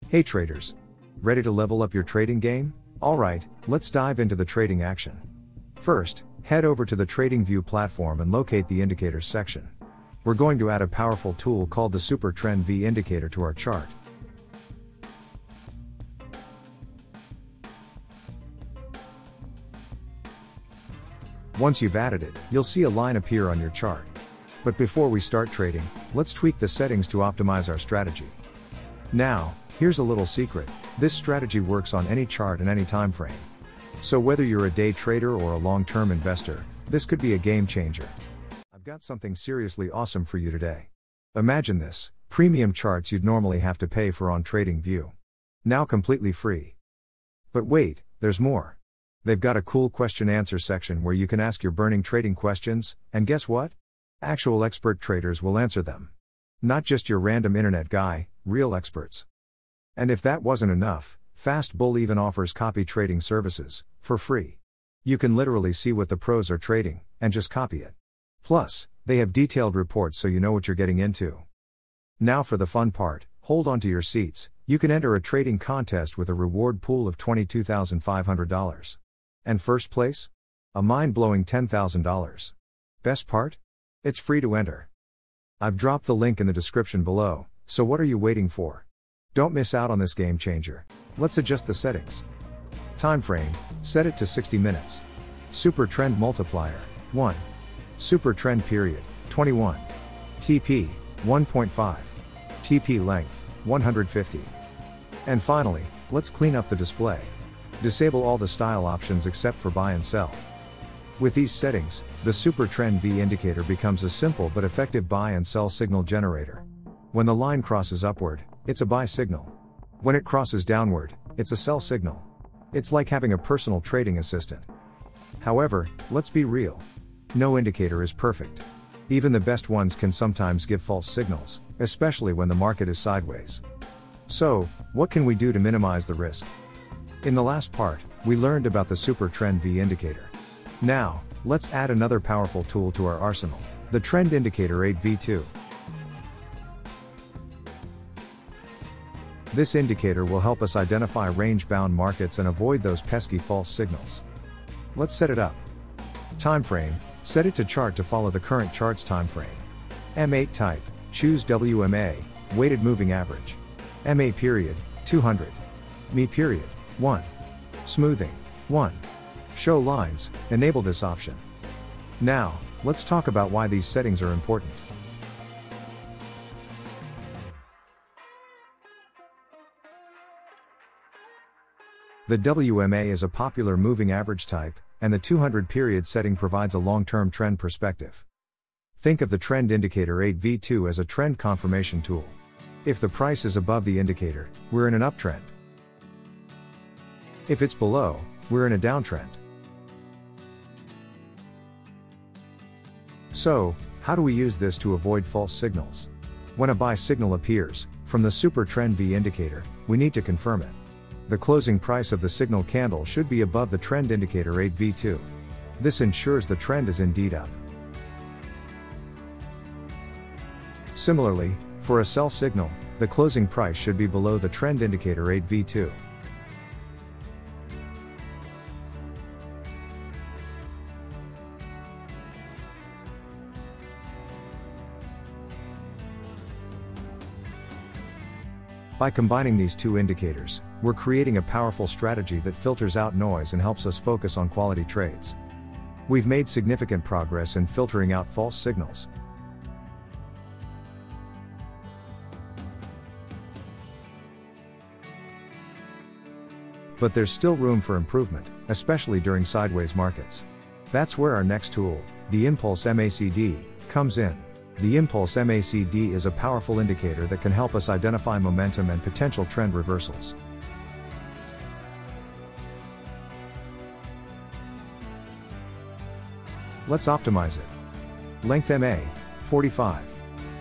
Hey traders! Ready to level up your trading game? Alright, let's dive into the trading action. First, head over to the TradingView platform and locate the Indicators section. We're going to add a powerful tool called the Super Trend V indicator to our chart. Once you've added it, you'll see a line appear on your chart. But before we start trading, let's tweak the settings to optimize our strategy. Now, here's a little secret: this strategy works on any chart and any time frame. So whether you're a day trader or a long-term investor, this could be a game changer. I've got something seriously awesome for you today. Imagine this: premium charts you'd normally have to pay for on TradingView. Now completely free. But wait, there's more. They've got a cool question-answer section where you can ask your burning trading questions, and guess what? Actual expert traders will answer them. Not just your random internet guy, real experts. And if that wasn't enough, Fast Bull even offers copy trading services, for free. You can literally see what the pros are trading, and just copy it. Plus, they have detailed reports so you know what you're getting into. Now for the fun part: hold on to your seats. You can enter a trading contest with a reward pool of $22,500. And first place? A mind-blowing $10,000. Best part? It's free to enter. I've dropped the link in the description below, so what are you waiting for? Don't miss out on this game changer. Let's adjust the settings. Time frame, set it to 60 minutes. Super Trend Multiplier, 1. Super Trend Period, 21. TP, 1.5. TP Length, 150. And finally, let's clean up the display. Disable all the style options except for buy and sell. With these settings, the Super Trend V indicator becomes a simple but effective buy and sell signal generator. When the line crosses upward, it's a buy signal. When it crosses downward, it's a sell signal. It's like having a personal trading assistant. However, let's be real. No indicator is perfect. Even the best ones can sometimes give false signals, especially when the market is sideways. So, what can we do to minimize the risk? In the last part, we learned about the Super Trend V indicator. Now, let's add another powerful tool to our arsenal: the Trend Indicator 8v2. This indicator will help us identify range-bound markets and avoid those pesky false signals. Let's set it up. Time frame, set it to chart to follow the current chart's time frame. M8 type, choose WMA, weighted moving average. MA period, 200. ME period, 1. Smoothing, 1. Show lines, enable this option. Now, let's talk about why these settings are important. The WMA is a popular moving average type, and the 200 period setting provides a long-term trend perspective. Think of the Trend Indicator 8v2 as a trend confirmation tool. If the price is above the indicator, we're in an uptrend. If it's below, we're in a downtrend. So, how do we use this to avoid false signals? When a buy signal appears from the Super Trend V indicator, we need to confirm it. The closing price of the signal candle should be above the Trend Indicator 8v2. This ensures the trend is indeed up. Similarly, for a sell signal, the closing price should be below the Trend Indicator 8v2. By combining these two indicators, we're creating a powerful strategy that filters out noise and helps us focus on quality trades. We've made significant progress in filtering out false signals. But there's still room for improvement, especially during sideways markets. That's where our next tool, the Impulse MACD, comes in. The Impulse MACD is a powerful indicator that can help us identify momentum and potential trend reversals. Let's optimize it. Length MA, 45.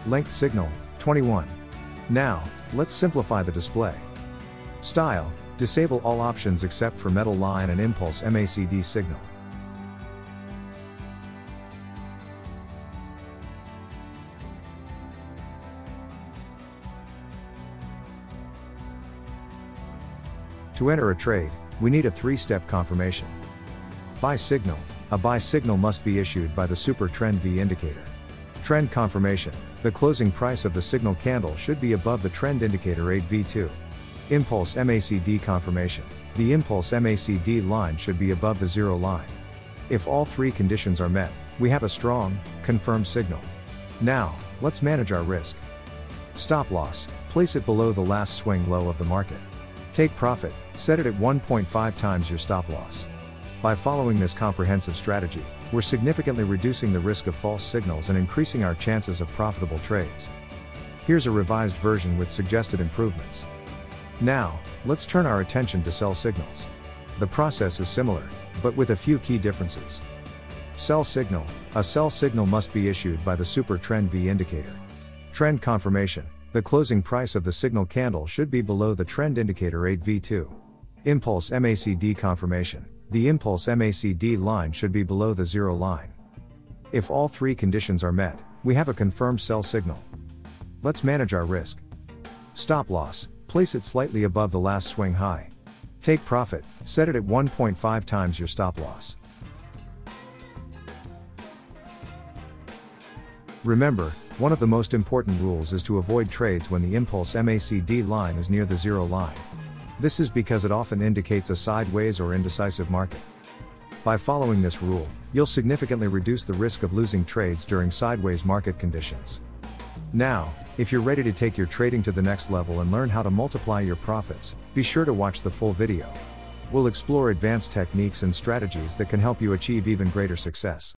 Length signal, 21. Now, let's simplify the display. Style, disable all options except for metal line and Impulse MACD signal. To enter a trade, we need a 3-step confirmation. Buy signal. A buy signal must be issued by the super trend V indicator. Trend confirmation. The closing price of the signal candle should be above the trend indicator 8V2. Impulse MACD confirmation. The impulse MACD line should be above the zero line. If all 3 conditions are met, we have a strong, confirmed signal. Now, let's manage our risk. Stop loss. Place it below the last swing low of the market. Take profit. Set it at 1.5 times your stop loss. By following this comprehensive strategy, we're significantly reducing the risk of false signals and increasing our chances of profitable trades. Here's a revised version with suggested improvements. Now, let's turn our attention to sell signals. The process is similar, but with a few key differences. Sell signal. A sell signal must be issued by the super trend V indicator. Trend confirmation. The closing price of the signal candle should be below the trend indicator 8V2. Impulse MACD confirmation. The impulse MACD line should be below the zero line. If all 3 conditions are met, we have a confirmed sell signal. Let's manage our risk. Stop loss. Place it slightly above the last swing high. Take profit. Set it at 1.5 times your stop loss. Remember, one of the most important rules is to avoid trades when the impulse MACD line is near the zero line. This is because it often indicates a sideways or indecisive market. By following this rule, you'll significantly reduce the risk of losing trades during sideways market conditions. Now, if you're ready to take your trading to the next level and learn how to multiply your profits, be sure to watch the full video. We'll explore advanced techniques and strategies that can help you achieve even greater success.